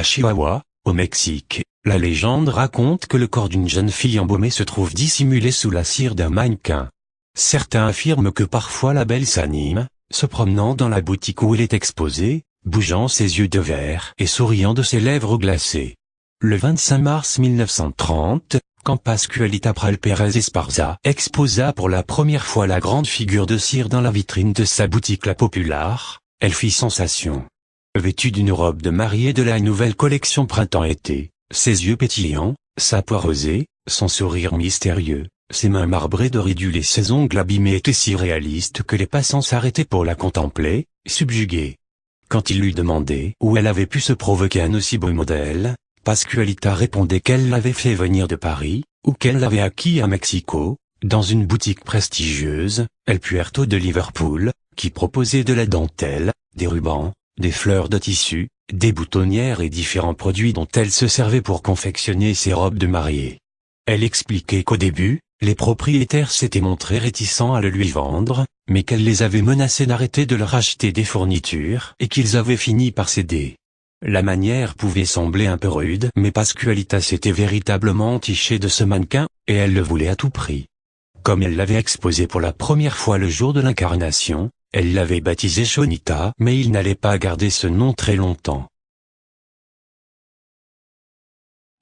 À Chihuahua, au Mexique, la légende raconte que le corps d'une jeune fille embaumée se trouve dissimulé sous la cire d'un mannequin. Certains affirment que parfois la belle s'anime, se promenant dans la boutique où elle est exposée, bougeant ses yeux de verre et souriant de ses lèvres glacées. Le 25 mars 1930, quand Pascualita Pral Pérez Esparza exposa pour la première fois la grande figure de cire dans la vitrine de sa boutique La Popular, elle fit sensation. Vêtue d'une robe de mariée de la nouvelle collection printemps-été, ses yeux pétillants, sa peau rosée, son sourire mystérieux, ses mains marbrées de ridules et ses ongles abîmés étaient si réalistes que les passants s'arrêtaient pour la contempler, subjugués. Quand il lui demandait où elle avait pu se provoquer un aussi beau modèle, Pascualita répondait qu'elle l'avait fait venir de Paris, ou qu'elle l'avait acquis à Mexico, dans une boutique prestigieuse, El Puerto de Liverpool, qui proposait de la dentelle, des rubans, des fleurs de tissu, des boutonnières et différents produits dont elle se servait pour confectionner ses robes de mariée. Elle expliquait qu'au début, les propriétaires s'étaient montrés réticents à le lui vendre, mais qu'elle les avait menacés d'arrêter de leur acheter des fournitures et qu'ils avaient fini par céder. La manière pouvait sembler un peu rude, mais Pascualita s'était véritablement entichée de ce mannequin, et elle le voulait à tout prix. Comme elle l'avait exposé pour la première fois le jour de l'incarnation, elle l'avait baptisé Chonita, mais il n'allait pas garder ce nom très longtemps.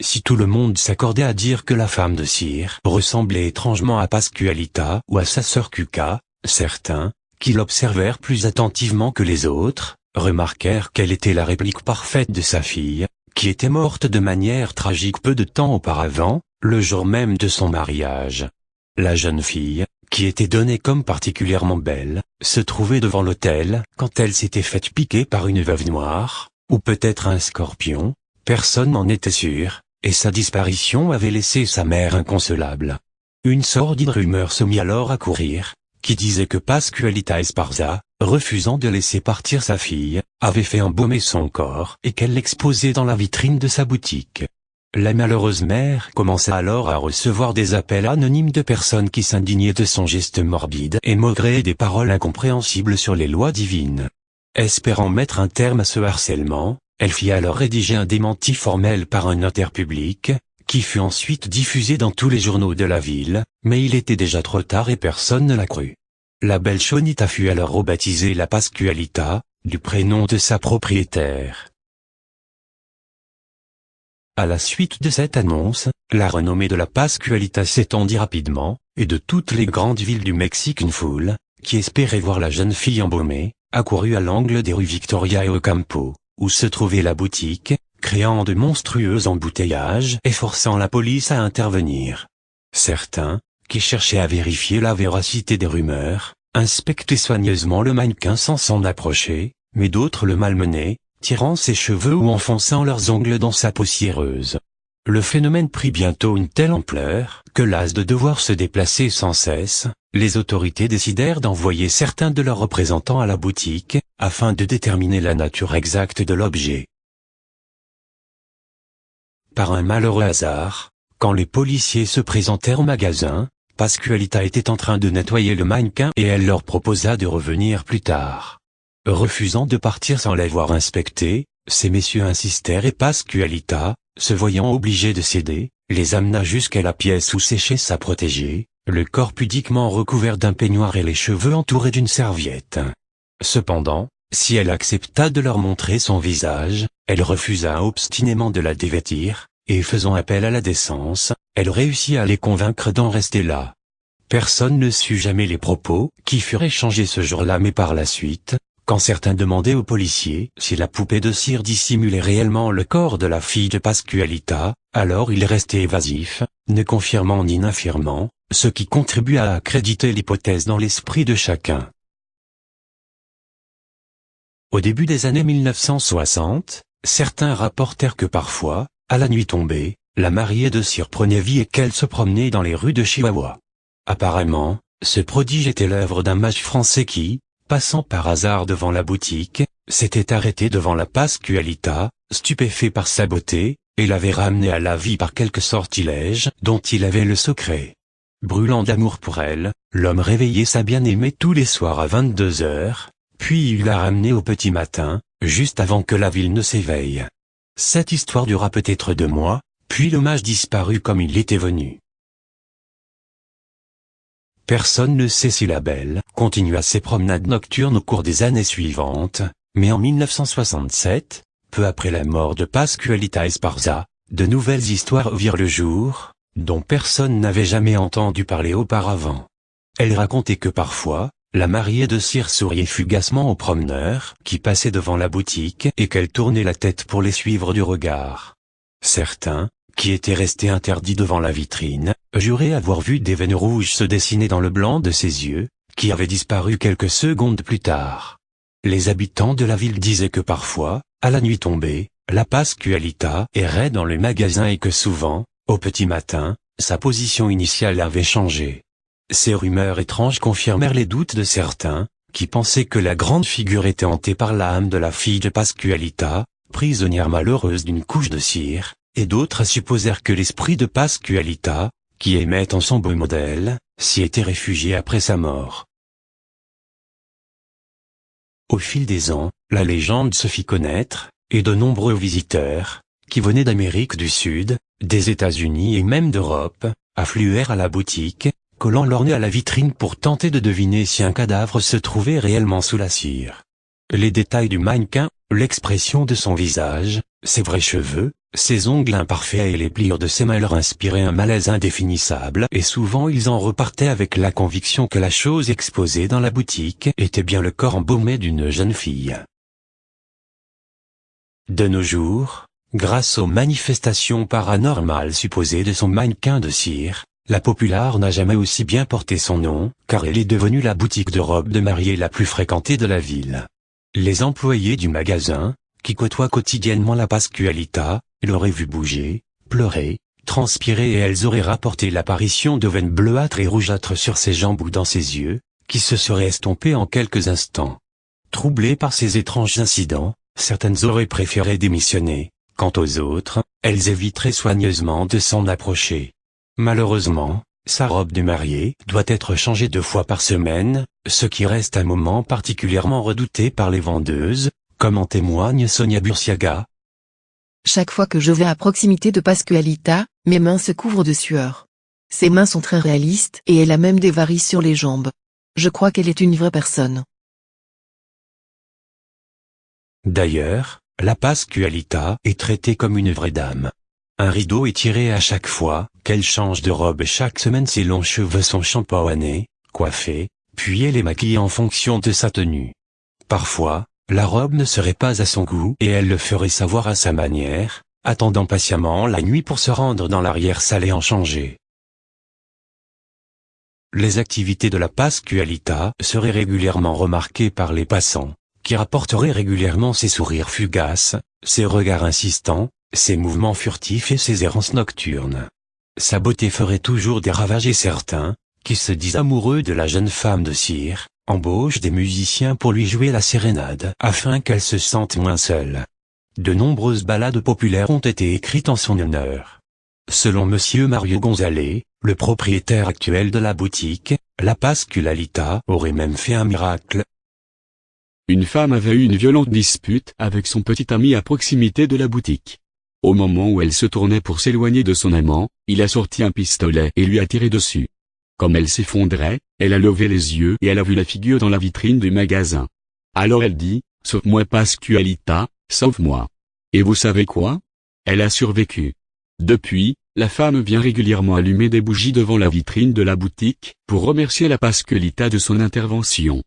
Si tout le monde s'accordait à dire que la femme de cire ressemblait étrangement à Pascualita ou à sa sœur Cuca, certains, qui l'observèrent plus attentivement que les autres, remarquèrent qu'elle était la réplique parfaite de sa fille, qui était morte de manière tragique peu de temps auparavant, le jour même de son mariage. La jeune fille, qui était donnée comme particulièrement belle, se trouvait devant l'autel quand elle s'était faite piquer par une veuve noire, ou peut-être un scorpion, personne n'en était sûr, et sa disparition avait laissé sa mère inconsolable. Une sordide rumeur se mit alors à courir, qui disait que Pascualita Esparza, refusant de laisser partir sa fille, avait fait embaumer son corps et qu'elle l'exposait dans la vitrine de sa boutique. La malheureuse mère commença alors à recevoir des appels anonymes de personnes qui s'indignaient de son geste morbide et maugréaient des paroles incompréhensibles sur les lois divines. Espérant mettre un terme à ce harcèlement, elle fit alors rédiger un démenti formel par un notaire public, qui fut ensuite diffusé dans tous les journaux de la ville, mais il était déjà trop tard et personne ne la crut. La belle Chonita fut alors rebaptisée la Pascualita, du prénom de sa propriétaire. À la suite de cette annonce, la renommée de la Pascualita s'étendit rapidement, et de toutes les grandes villes du Mexique une foule, qui espérait voir la jeune fille embaumée, accourut à l'angle des rues Victoria et Ocampo, où se trouvait la boutique, créant de monstrueux embouteillages et forçant la police à intervenir. Certains, qui cherchaient à vérifier la véracité des rumeurs, inspectaient soigneusement le mannequin sans s'en approcher, mais d'autres le malmenaient, tirant ses cheveux ou enfonçant leurs ongles dans sa peau cieuse. Le phénomène prit bientôt une telle ampleur, que las de devoir se déplacer sans cesse, les autorités décidèrent d'envoyer certains de leurs représentants à la boutique, afin de déterminer la nature exacte de l'objet. Par un malheureux hasard, quand les policiers se présentèrent au magasin, Pascualita était en train de nettoyer le mannequin et elle leur proposa de revenir plus tard. Refusant de partir sans l'avoir inspecté, ces messieurs insistèrent et Pascualita, se voyant obligée de céder, les amena jusqu'à la pièce où séchait sa protégée, le corps pudiquement recouvert d'un peignoir et les cheveux entourés d'une serviette. Cependant, si elle accepta de leur montrer son visage, elle refusa obstinément de la dévêtir, et faisant appel à la décence, elle réussit à les convaincre d'en rester là. Personne ne sut jamais les propos qui furent échangés ce jour-là, mais par la suite, quand certains demandaient aux policiers si la poupée de cire dissimulait réellement le corps de la fille de Pascualita, alors ils restaient évasifs, ne confirmant ni n'affirmant, ce qui contribua à accréditer l'hypothèse dans l'esprit de chacun. Au début des années 1960, certains rapportèrent que parfois, à la nuit tombée, la mariée de cire prenait vie et qu'elle se promenait dans les rues de Chihuahua. Apparemment, ce prodige était l'œuvre d'un mage français qui, passant par hasard devant la boutique, s'était arrêté devant la Pascualita, stupéfait par sa beauté, et l'avait ramenée à la vie par quelque sortilège dont il avait le secret. Brûlant d'amour pour elle, l'homme réveillait sa bien-aimée tous les soirs à 22 heures, puis il la ramenait au petit matin, juste avant que la ville ne s'éveille. Cette histoire dura peut-être 2 mois, puis l'hommage disparut comme il était venu. Personne ne sait si la Belle continua ses promenades nocturnes au cours des années suivantes, mais en 1967, peu après la mort de Pascualita Esparza, de nouvelles histoires virent le jour, dont personne n'avait jamais entendu parler auparavant. Elle racontait que parfois, la mariée de Sire souriait fugacement aux promeneurs qui passaient devant la boutique et qu'elle tournait la tête pour les suivre du regard. Certains, qui étaient restés interdits devant la vitrine, juraient avoir vu des veines rouges se dessiner dans le blanc de ses yeux, qui avaient disparu quelques secondes plus tard. Les habitants de la ville disaient que parfois, à la nuit tombée, la Pascualita errait dans le magasin et que souvent, au petit matin, sa position initiale avait changé. Ces rumeurs étranges confirmèrent les doutes de certains, qui pensaient que la grande figure était hantée par l'âme de la fille de Pascualita, prisonnière malheureuse d'une couche de cire, et d'autres supposèrent que l'esprit de Pascualita, qui aimait en son beau modèle, s'y était réfugié après sa mort. Au fil des ans, la légende se fit connaître, et de nombreux visiteurs, qui venaient d'Amérique du Sud, des États-Unis et même d'Europe, affluèrent à la boutique, collant leur nez à la vitrine pour tenter de deviner si un cadavre se trouvait réellement sous la cire. Les détails du mannequin, l'expression de son visage, ses vrais cheveux, ses ongles imparfaits et les pliures de ses mains leur inspiraient un malaise indéfinissable et souvent ils en repartaient avec la conviction que la chose exposée dans la boutique était bien le corps embaumé d'une jeune fille. De nos jours, grâce aux manifestations paranormales supposées de son mannequin de cire, la Populaire n'a jamais aussi bien porté son nom, car elle est devenue la boutique de robes de mariée la plus fréquentée de la ville. Les employés du magasin, qui côtoient quotidiennement la Pascualita, l'auraient vue bouger, pleurer, transpirer et elles auraient rapporté l'apparition de veines bleuâtres et rougeâtres sur ses jambes ou dans ses yeux, qui se seraient estompés en quelques instants. Troublées par ces étranges incidents, certaines auraient préféré démissionner, quant aux autres, elles éviteraient soigneusement de s'en approcher. Malheureusement, sa robe de mariée doit être changée 2 fois par semaine, ce qui reste un moment particulièrement redouté par les vendeuses, comme en témoigne Sonia Burciaga. Chaque fois que je vais à proximité de Pascualita, mes mains se couvrent de sueur. Ses mains sont très réalistes et elle a même des varices sur les jambes. Je crois qu'elle est une vraie personne. D'ailleurs, la Pascualita est traitée comme une vraie dame. Un rideau est tiré à chaque fois qu'elle change de robe et chaque semaine ses longs cheveux sont shampoinés, coiffés, puis elle est maquillée en fonction de sa tenue. Parfois, la robe ne serait pas à son goût et elle le ferait savoir à sa manière, attendant patiemment la nuit pour se rendre dans l'arrière-salle et en changer. Les activités de la Pascualita seraient régulièrement remarquées par les passants, qui rapporteraient régulièrement ses sourires fugaces, ses regards insistants, ses mouvements furtifs et ses errances nocturnes. Sa beauté ferait toujours des ravages et certains, qui se disent amoureux de la jeune femme de cire, embauchent des musiciens pour lui jouer la sérénade afin qu'elle se sente moins seule. De nombreuses ballades populaires ont été écrites en son honneur. Selon Monsieur Mario Gonzalez, le propriétaire actuel de la boutique, la Pascualita aurait même fait un miracle. Une femme avait eu une violente dispute avec son petit ami à proximité de la boutique. Au moment où elle se tournait pour s'éloigner de son amant, il a sorti un pistolet et lui a tiré dessus. Comme elle s'effondrait, elle a levé les yeux et elle a vu la figure dans la vitrine du magasin. Alors elle dit, « Sauve-moi Pascualita, sauve-moi ». Et vous savez quoi? Elle a survécu. Depuis, la femme vient régulièrement allumer des bougies devant la vitrine de la boutique, pour remercier la Pascualita de son intervention.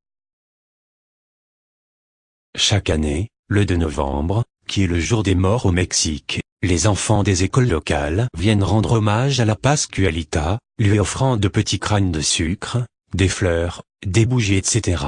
Chaque année, le 2 novembre, qui est le jour des morts au Mexique, les enfants des écoles locales viennent rendre hommage à la Pascualita, lui offrant de petits crânes de sucre, des fleurs, des bougies etc.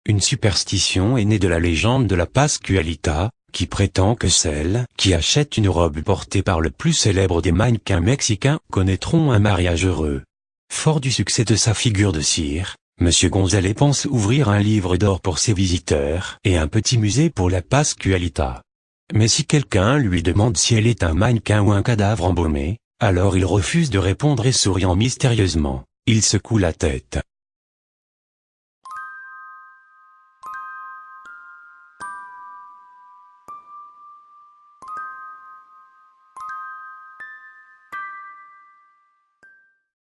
Une superstition est née de la légende de la Pascualita, qui prétend que celles qui achètent une robe portée par le plus célèbre des mannequins mexicains connaîtront un mariage heureux. Fort du succès de sa figure de cire, Monsieur Gonzalez pense ouvrir un livre d'or pour ses visiteurs et un petit musée pour la Pascualita. Mais si quelqu'un lui demande si elle est un mannequin ou un cadavre embaumé, alors il refuse de répondre et souriant mystérieusement, il secoue la tête.